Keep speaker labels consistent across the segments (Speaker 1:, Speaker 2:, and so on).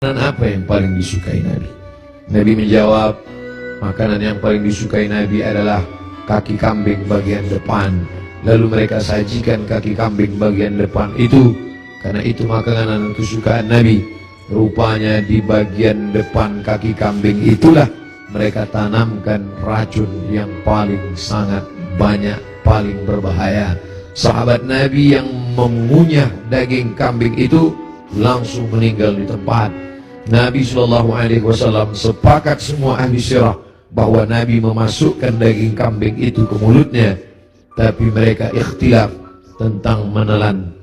Speaker 1: Makanan apa yang paling disukai Nabi? Nabi menjawab, makanan yang paling disukai Nabi adalah kaki kambing bagian depan. Lalu mereka sajikan kaki kambing bagian depan itu, karena itu makanan kesukaan Nabi. Rupanya di bagian depan kaki kambing itulah mereka tanamkan racun yang paling sangat banyak, paling berbahaya. Sahabat Nabi yang mengunyah daging kambing itu langsung meninggal di tempat. Nabi SAW sepakat semua ahli sirah bahwa Nabi memasukkan daging kambing itu ke mulutnya, tapi mereka ikhtilaf tentang menelan.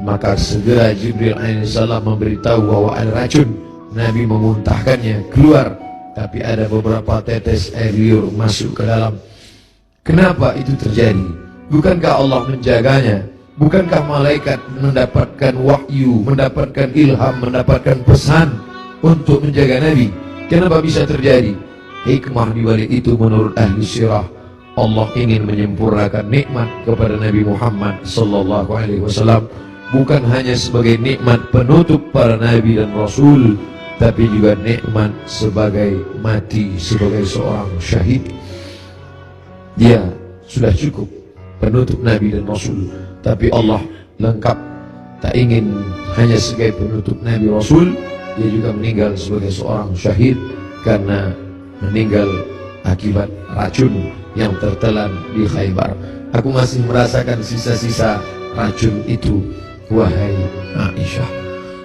Speaker 1: Maka segera Jibril alaihissalam memberitahu bahwa ada racun. Nabi memuntahkannya keluar, tapi ada beberapa tetes air liur masuk ke dalam. Kenapa itu terjadi? Bukankah Allah menjaganya? Bukankah malaikat mendapatkan wahyu, mendapatkan ilham, mendapatkan pesan untuk menjaga Nabi? Kenapa bisa terjadi? Hikmah di balik itu menurut ahli sirah, Allah ingin menyempurnakan nikmat kepada Nabi Muhammad sallallahu alaihi wasallam, bukan hanya sebagai nikmat penutup para nabi dan rasul, tapi juga nikmat sebagai mati sebagai seorang syahid. Dia sudah cukup penutup nabi dan rasul, tapi Allah lengkap, tak ingin hanya sebagai penutup nabi rasul, dia juga meninggal sebagai seorang syahid karena meninggal akibat racun yang tertelan di Khaybar. Aku masih merasakan sisa-sisa racun itu, wahai Aisyah.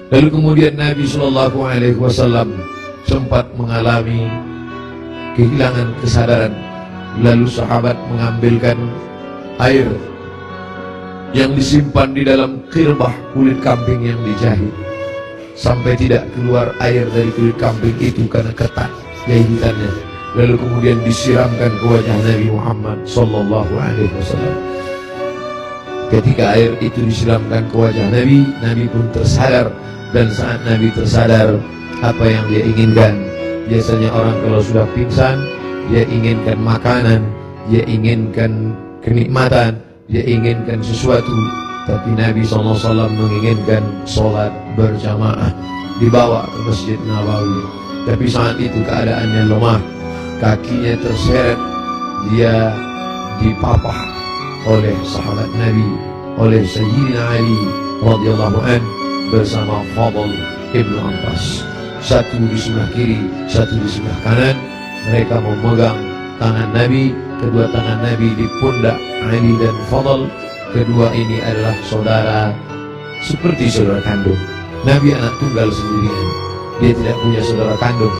Speaker 1: Lalu kemudian Nabi SAW sempat mengalami kehilangan kesadaran. Lalu sahabat mengambilkan air yang disimpan di dalam khirbah kulit kambing yang dijahit, sampai tidak keluar air dari kulit kambing itu karena ketat jahitannya. Lalu kemudian disiramkan ke wajah Nabi Muhammad sallallahu alaihi wasallam. Ketika air itu disiramkan ke wajah Nabi, Nabi pun tersadar. Dan saat Nabi tersadar, apa yang dia inginkan? Biasanya orang kalau sudah pingsan, dia inginkan makanan, dia inginkan kenikmatan, dia inginkan sesuatu. Tapi Nabi SAW menginginkan sholat berjamaah, dibawa ke Masjid Nabawi. Tapi saat itu keadaannya lemah, kakinya terseret, dia dipapah oleh sahabat Nabi, oleh Sayyidina Ali radhiyallahu anhu bersama Fadl ibn Abbas. Satu di sebelah kiri, satu di sebelah kanan. Mereka memegang tangan Nabi, kedua tangan Nabi di pundak Ali dan Fadl. Kedua ini adalah saudara, seperti saudara kandung. Nabi anak tunggal sendirian, dia tidak punya saudara kandung.